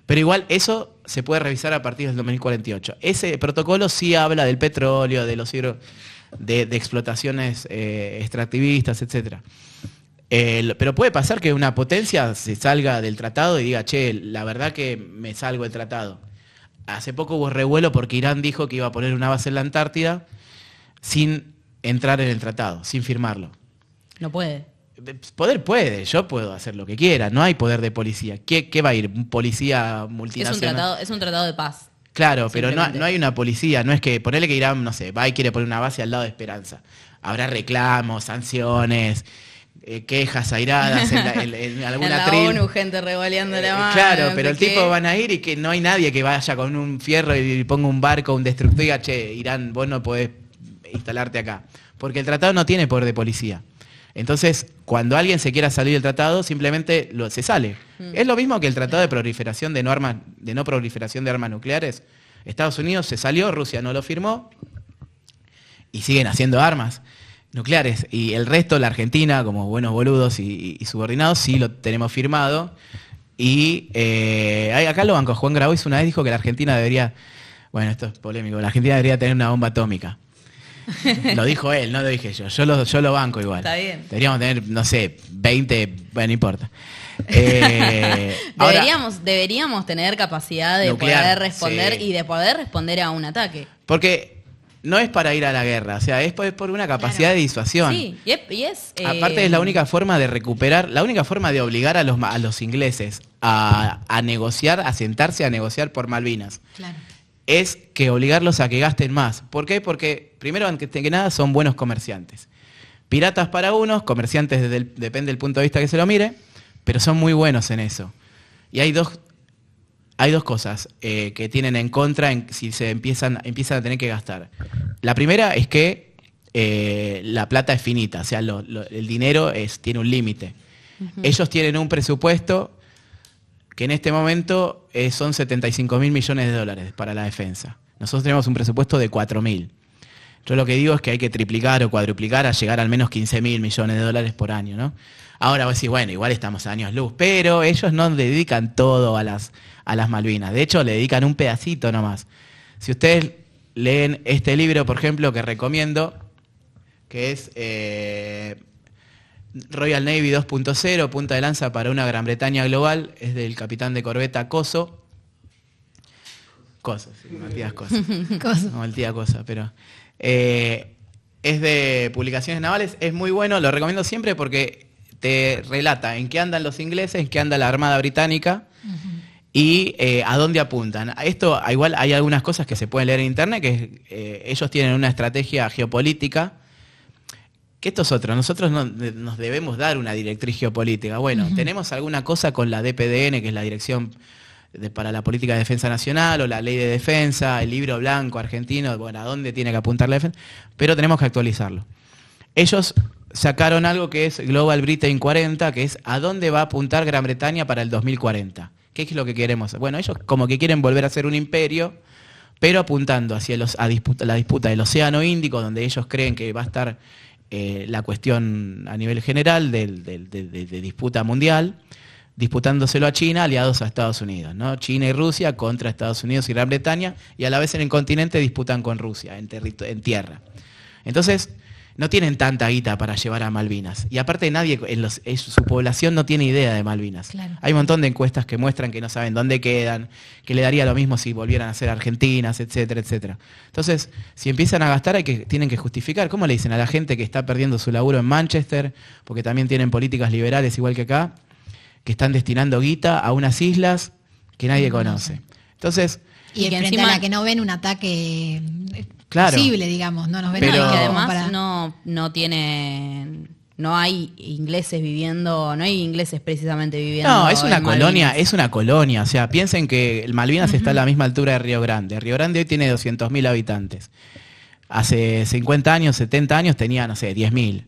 pero igual eso se puede revisar a partir del 2048. Ese protocolo sí habla del petróleo, de los de explotaciones extractivistas, etc. Pero puede pasar que una potencia se salga del tratado y diga, la verdad que me salgo del tratado. Hace poco hubo revuelo porque Irán dijo que iba a poner una base en la Antártida sin entrar en el tratado, sin firmarlo. No puede. Poder puede, yo puedo hacer lo que quiera, no hay poder de policía. ¿Qué va a ir? ¿Un policía multinacional? Es un tratado de paz. Claro, pero no hay una policía, no es que ponerle que Irán, no sé, va y quiere poner una base al lado de Esperanza. Habrá reclamos, sanciones, quejas airadas en alguna tribu. En la ONU, gente revoleando la mano. Claro, pero el tipo van a ir y que no hay nadie que vaya con un fierro y ponga un barco, un destructor y diga, Irán, vos no podés instalarte acá. Porque el tratado no tiene poder de policía. Entonces, cuando alguien se quiera salir del tratado, simplemente se sale. Es lo mismo que el tratado de proliferación de no proliferación de armas nucleares. Estados Unidos se salió, Rusia no lo firmó y siguen haciendo armas. nucleares. Y el resto, la Argentina, como buenos boludos y subordinados, sí lo tenemos firmado. Y acá lo banco. Juan Grabois una vez dijo que la Argentina debería, bueno, esto es polémico, la Argentina debería tener una bomba atómica. Lo dijo él, no lo dije yo. Yo lo banco igual. Está bien. Deberíamos tener, no sé, 20, bueno, no importa. Deberíamos tener capacidad de nuclear, poder responder sí. y de poder responder a un ataque. Porque no es para ir a la guerra, o sea, es por una capacidad de disuasión. Sí, y es aparte es la única forma de recuperar, la única forma de obligar a los ingleses a negociar, a sentarse a negociar por Malvinas. Claro. Es que obligarlos a que gasten más. ¿Por qué? Porque, primero, antes que nada, son buenos comerciantes. Piratas para unos, comerciantes depende del punto de vista que se lo mire, pero son muy buenos en eso. Y hay dos cosas que tienen en contra si se empiezan a tener que gastar. La primera es que la plata es finita, o sea, el dinero tiene un límite. Uh-huh. Ellos tienen un presupuesto que en este momento son 75.000 millones de dólares para la defensa. Nosotros tenemos un presupuesto de 4.000. Yo lo que digo es que hay que triplicar o cuadruplicar a llegar al menos 15.000 millones de dólares por año, ¿no? Ahora vos decís, bueno, igual estamos a años luz, pero ellos no le dedican todo a las Malvinas. De hecho, le dedican un pedacito nomás. Si ustedes leen este libro, por ejemplo, que recomiendo, que es Royal Navy 2.0, punta de lanza para una Gran Bretaña global, es del capitán de corbeta Coso. Coso, sí, Matías Coso. No, el tía Cosa, pero... es de Publicaciones Navales, es muy bueno, lo recomiendo siempre porque te relata en qué andan los ingleses, en qué anda la Armada Británica y a dónde apuntan. Esto, igual hay algunas cosas que se pueden leer en internet, que ellos tienen una estrategia geopolítica, que esto es otro, nosotros nos debemos dar una directriz geopolítica. Bueno, tenemos alguna cosa con la DPDN, que es la Dirección para la Política de Defensa Nacional, o la Ley de Defensa, el Libro Blanco argentino, bueno, a dónde tiene que apuntar la defensa, pero tenemos que actualizarlo. Ellos sacaron algo que es Global Britain 40, que es a dónde va a apuntar Gran Bretaña para el 2040. ¿Qué es lo que queremos? Bueno, ellos como que quieren volver a ser un imperio, pero apuntando hacia la disputa del Océano Índico, donde ellos creen que va a estar la cuestión a nivel general de disputa mundial, disputándoselo a China, aliados a Estados Unidos, ¿no? China y Rusia contra Estados Unidos y Gran Bretaña, y a la vez en el continente disputan con Rusia, en tierra. Entonces, no tienen tanta guita para llevar a Malvinas. Y aparte nadie, su población no tiene idea de Malvinas. Claro. Hay un montón de encuestas que muestran que no saben dónde quedan, que le daría lo mismo si volvieran a ser argentinas, etcétera, etcétera. Entonces, si empiezan a gastar, tienen que justificar. ¿Cómo le dicen a la gente que está perdiendo su laburo en Manchester, porque también tienen políticas liberales igual que acá, que están destinando guita a unas islas que nadie conoce? Entonces... Y que frente encima, a la que no ven un ataque claro, posible, digamos, no nos ven. pero, y que además para... no hay ingleses viviendo, no hay ingleses precisamente viviendo. No, es una en colonia, Malvinas. es una colonia. O sea, piensen que el Malvinas está a la misma altura de Río Grande. Río Grande hoy tiene 200.000 habitantes. Hace 50 años, 70 años tenía, no sé, 10.000.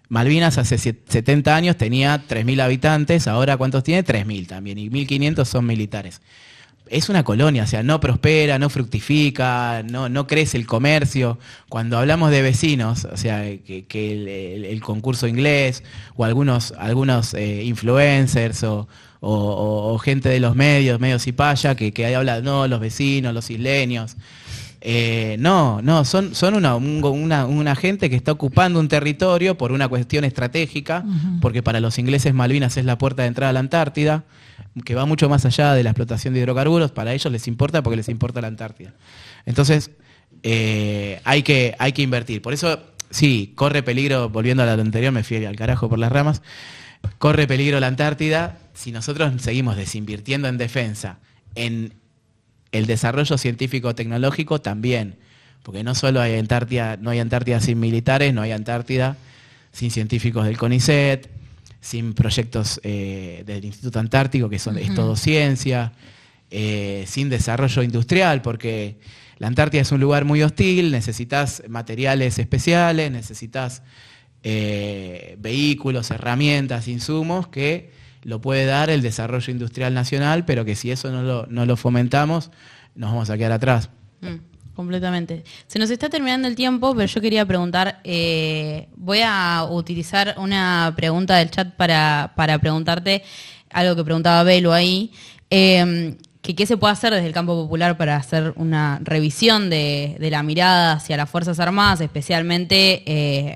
Malvinas hace 70 años tenía 3.000 habitantes, ahora ¿cuántos tiene? 3.000 también, y 1.500 son militares. Es una colonia, o sea, no prospera, no fructifica, no crece el comercio. Cuando hablamos de vecinos, o sea, que el concurso inglés o algunos influencers o gente de los medios y paya que habla, no, los vecinos, los isleños. Son una gente que está ocupando un territorio por una cuestión estratégica, porque para los ingleses Malvinas es la puerta de entrada a la Antártida, que va mucho más allá de la explotación de hidrocarburos. Para ellos les importa porque les importa la Antártida. Entonces, hay que invertir. Por eso, sí, corre peligro, volviendo a lo anterior, me fui al carajo por las ramas, corre peligro la Antártida si nosotros seguimos desinvirtiendo en defensa, en el desarrollo científico-tecnológico también, porque no solo hay Antártida, no hay Antártida sin militares, no hay Antártida sin científicos del CONICET, sin proyectos del Instituto Antártico, que es todo ciencia, sin desarrollo industrial, porque la Antártida es un lugar muy hostil, necesitas materiales especiales, necesitas vehículos, herramientas, insumos, que lo puede dar el desarrollo industrial nacional, pero que si eso no lo fomentamos, nos vamos a quedar atrás. Completamente. Se nos está terminando el tiempo, pero yo quería preguntar, voy a utilizar una pregunta del chat para preguntarte algo que preguntaba Belu ahí, que qué se puede hacer desde el campo popular para hacer una revisión de la mirada hacia las Fuerzas Armadas, especialmente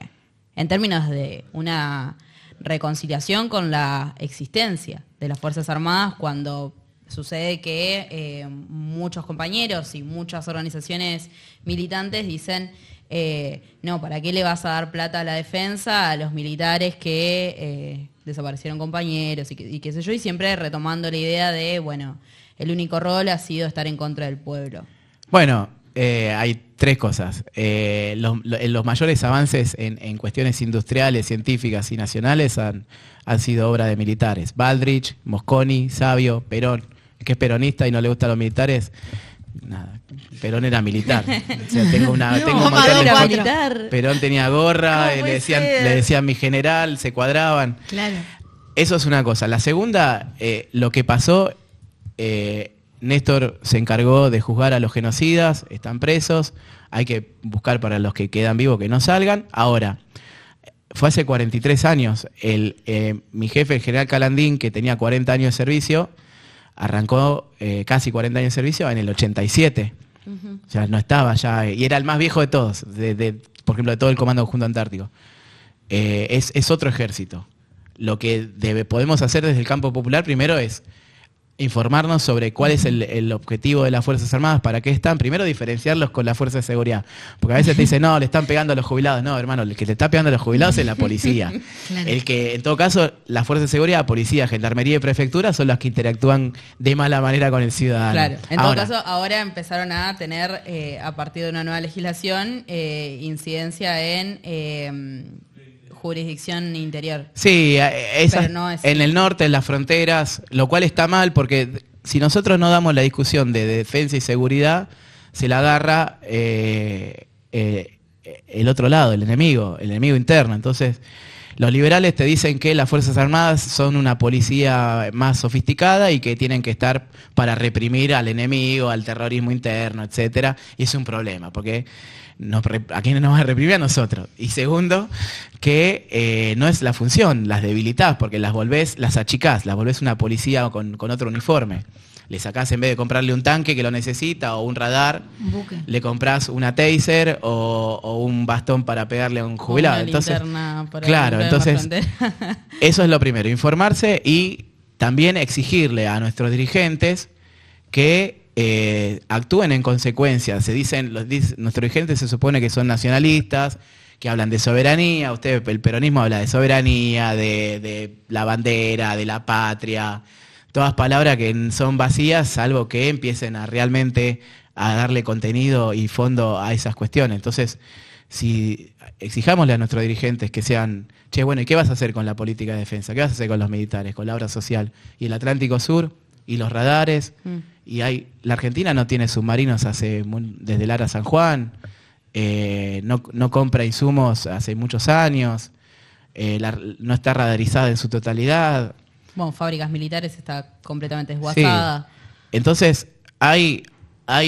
en términos de una reconciliación con la existencia de las Fuerzas Armadas, cuando sucede que muchos compañeros y muchas organizaciones militantes dicen, no, ¿para qué le vas a dar plata a la defensa a los militares que desaparecieron compañeros y qué sé yo? Y siempre retomando la idea de, bueno, el único rol ha sido estar en contra del pueblo. Bueno, hay tres cosas. Los mayores avances en cuestiones industriales, científicas y nacionales han sido obra de militares. Baldrich, Mosconi, Savio, Perón. Que es peronista y no le gustan los militares, nada, Perón era militar. O sea, tengo un montón de militar. Perón tenía gorra, le decían mi general, se cuadraban. Claro. Eso es una cosa. La segunda, lo que pasó, Néstor se encargó de juzgar a los genocidas, están presos, hay que buscar para los que quedan vivos que no salgan. Ahora, fue hace 43 años, mi jefe, el general Calandín, que tenía 40 años de servicio, arrancó casi 40 años de servicio en el 87. O sea, no estaba ya, y era el más viejo de todos, por ejemplo, de todo el Comando Conjunto Antártico. Es otro ejército. Lo que podemos hacer desde el campo popular primero es informarnos sobre cuál es el objetivo de las Fuerzas Armadas, para qué están. Primero, diferenciarlos con las Fuerzas de Seguridad. Porque a veces te dicen, no, le están pegando a los jubilados. No, hermano, el que le está pegando a los jubilados es la policía. Claro. El que, en todo caso, las Fuerzas de Seguridad, policía, gendarmería y prefectura son las que interactúan de mala manera con el ciudadano. Claro. En todo caso, ahora empezaron a tener, a partir de una nueva legislación, incidencia en jurisdicción interior. Sí, en el norte, en las fronteras, lo cual está mal porque si nosotros no damos la discusión de defensa y seguridad, se la agarra el otro lado, el enemigo interno. Entonces, los liberales te dicen que las Fuerzas Armadas son una policía más sofisticada y que tienen que estar para reprimir al enemigo, al terrorismo interno, etcétera. Y es un problema, porque ¿a quién nos va a reprimir? A nosotros. Y segundo, que no es la función, las debilitas, porque las achicás, las volvés una policía con otro uniforme. Le sacás, en vez de comprarle un tanque que lo necesita o un radar, le comprás una taser o un bastón para pegarle a un jubilado. Entonces, claro, entonces eso es lo primero, informarse y también exigirle a nuestros dirigentes que actúen en consecuencia. Nuestros dirigentes se supone que son nacionalistas, que hablan de soberanía. El peronismo habla de soberanía, de la bandera, de la patria. Todas palabras que son vacías, salvo que empiecen a realmente a darle contenido y fondo a esas cuestiones. Entonces, si exijámosle a nuestros dirigentes que sean, bueno, ¿y qué vas a hacer con la política de defensa? ¿Qué vas a hacer con los militares, con la obra social? ¿Y el Atlántico Sur? ¿Y los radares? Y la Argentina no tiene submarinos desde Lara a San Juan, no compra insumos hace muchos años, no está radarizada en su totalidad. Bueno, fábricas militares está completamente desguazada. Sí. Entonces, hay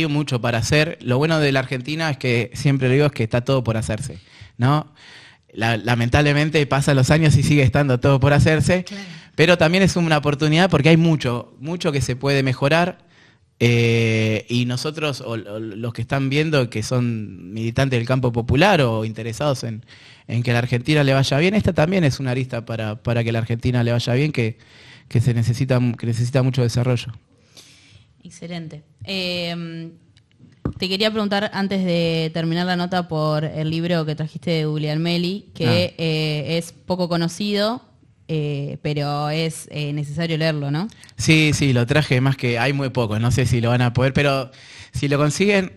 mucho para hacer. Lo bueno de la Argentina es que, siempre lo digo, es que está todo por hacerse, ¿no? Lamentablemente pasan los años y sigue estando todo por hacerse, claro. Pero también es una oportunidad porque hay mucho que se puede mejorar. Y nosotros, o los que están viendo que son militantes del campo popular o interesados en que la Argentina le vaya bien, esta también es una arista para que la Argentina le vaya bien, que necesita mucho desarrollo. Excelente. Te quería preguntar, antes de terminar la nota, por el libro que trajiste de Guglielmelli, que es poco conocido, pero es necesario leerlo, ¿no? Sí, lo traje, más que hay muy pocos, no sé si lo van a poder, pero si lo consiguen,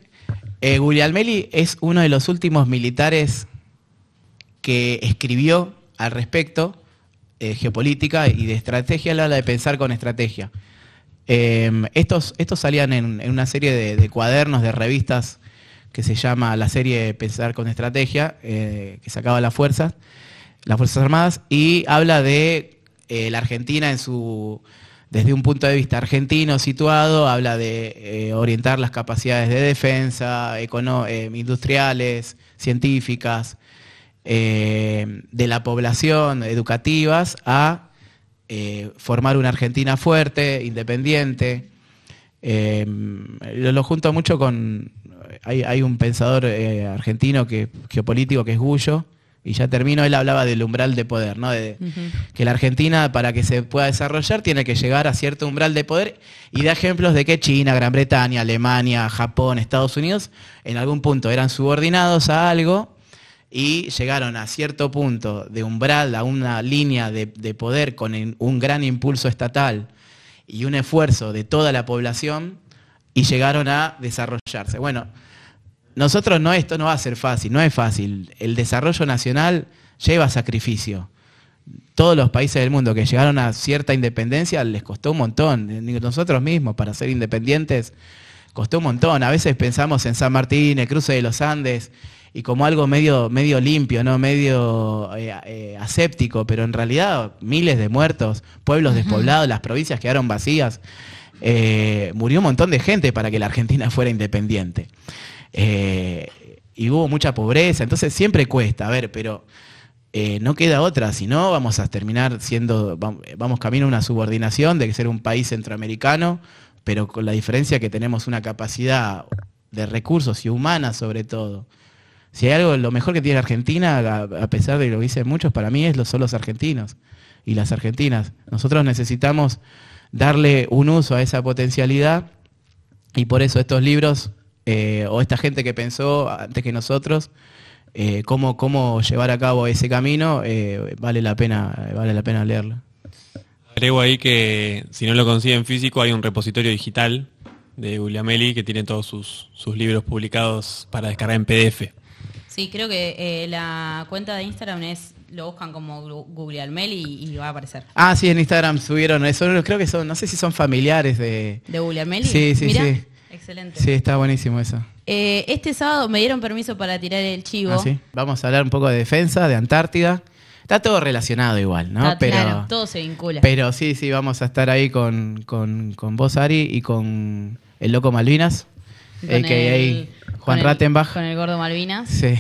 Guglielmelli es uno de los últimos militares que escribió al respecto, geopolítica y de estrategia, a la hora de pensar con estrategia. Estos salían en una serie de cuadernos, de revistas, que se llama la serie Pensar con Estrategia, que sacaba las Fuerzas Armadas, y habla de la Argentina en su desde un punto de vista argentino situado, habla de orientar las capacidades de defensa, industriales, científicas, de la población, educativas, a formar una Argentina fuerte, independiente. Lo junto mucho con... Hay un pensador argentino geopolítico que es Gullo, y ya termino, él hablaba del umbral de poder, ¿no? Que la Argentina, para que se pueda desarrollar, tiene que llegar a cierto umbral de poder, y da ejemplos de que China, Gran Bretaña, Alemania, Japón, Estados Unidos, en algún punto eran subordinados a algo y llegaron a cierto punto de umbral, a una línea de poder con un gran impulso estatal y un esfuerzo de toda la población, y llegaron a desarrollarse. Bueno, nosotros esto no va a ser fácil, no es fácil. El desarrollo nacional lleva sacrificio. Todos los países del mundo que llegaron a cierta independencia les costó un montón. Nosotros mismos, para ser independientes, costó un montón. A veces pensamos en San Martín, el cruce de los Andes, y como algo medio limpio, ¿no? Medio aséptico, pero en realidad miles de muertos, pueblos despoblados, las provincias quedaron vacías. Murió un montón de gente para que la Argentina fuera independiente. Y hubo mucha pobreza, entonces siempre cuesta, pero no queda otra, si no vamos a terminar vamos camino a una subordinación de ser un país centroamericano, pero con la diferencia que tenemos una capacidad de recursos y humana sobre todo. Si hay algo, lo mejor que tiene Argentina, a pesar de lo que dicen muchos, para mí son los argentinos y las argentinas. Nosotros necesitamos darle un uso a esa potencialidad, y por eso estos libros, o esta gente que pensó antes que nosotros, cómo llevar a cabo ese camino, vale la pena leerlo. Agrego ahí que si no lo consiguen físico, hay un repositorio digital de Guglielmelli que tiene todos sus libros publicados para descargar en PDF. Sí, creo que la cuenta de Instagram lo buscan como Guglielmelli y va a aparecer. Ah, sí, en Instagram subieron eso, creo que no sé si son familiares de Guglielmelli. Sí. Mirá, excelente. Sí, está buenísimo eso. Este sábado me dieron permiso para tirar el chivo. Ah, ¿sí? Vamos a hablar un poco de defensa, de Antártida. Está todo relacionado igual, ¿no? Claro, todo se vincula. Pero sí, vamos a estar ahí con vos, Ari, y con el Loco Malvinas, a.k.a. Juan Rattenbach. Con el Gordo Malvinas. Sí,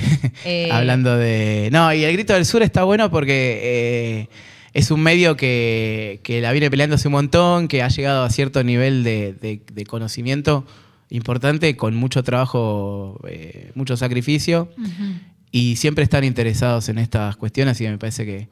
hablando de... No, y el Grito del Sur está bueno porque es un medio que la viene peleándose un montón, que ha llegado a cierto nivel de conocimiento importante, con mucho trabajo, mucho sacrificio, y siempre están interesados en estas cuestiones, y me parece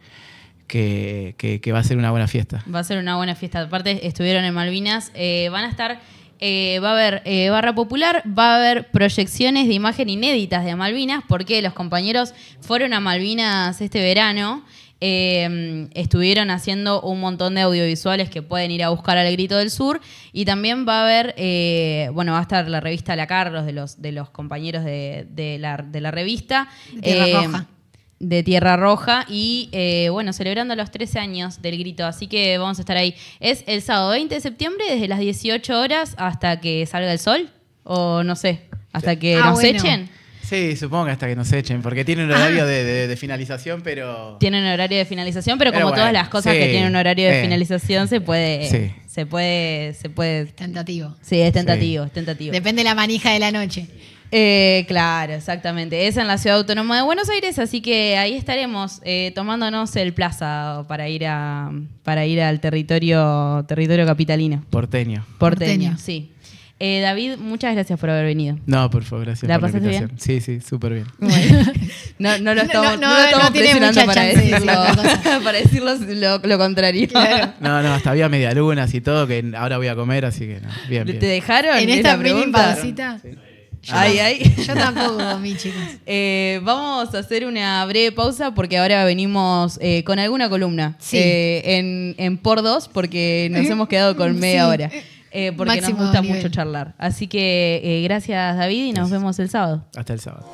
que va a ser una buena fiesta. Va a ser una buena fiesta. Aparte, estuvieron en Malvinas, van a estar... va a haber barra popular, va a haber proyecciones de imagen inéditas de Malvinas, porque los compañeros fueron a Malvinas este verano, estuvieron haciendo un montón de audiovisuales que pueden ir a buscar al Grito del Sur, y también va a haber, va a estar la revista La Carlos de los compañeros de la revista. Tierra Roja. De Tierra Roja, y celebrando los 13 años del Grito, así que vamos a estar ahí. Es el sábado 20 de septiembre, desde las 18 horas hasta que salga el sol, o no sé, hasta que nos echen. Sí, supongo que hasta que nos echen, porque tienen un horario de finalización, pero... Tienen un horario de finalización, pero como todas las cosas que tienen un horario de finalización, se puede... Es tentativo. Sí, es tentativo. Depende de la manija de la noche. Claro, exactamente. Es en la Ciudad Autónoma de Buenos Aires, así que ahí estaremos tomándonos el plaza para ir al territorio capitalino. Porteño, sí. David, muchas gracias por haber venido. No, por favor, gracias por la invitación. Bien? Sí, súper bien. Bueno, no lo estamos presionando para decirlo lo contrario. Claro. No, hasta había medialunas y todo, que ahora voy a comer, así que no. Bien. ¿Te dejaron en esta mini pausita? Sí. Yo tampoco comí, chicos. Vamos a hacer una breve pausa porque ahora venimos con alguna columna en por dos, porque nos hemos quedado con media hora. Porque Máximo nos gusta nivel. mucho charlar. Así que gracias, David, y nos vemos el sábado. Hasta el sábado.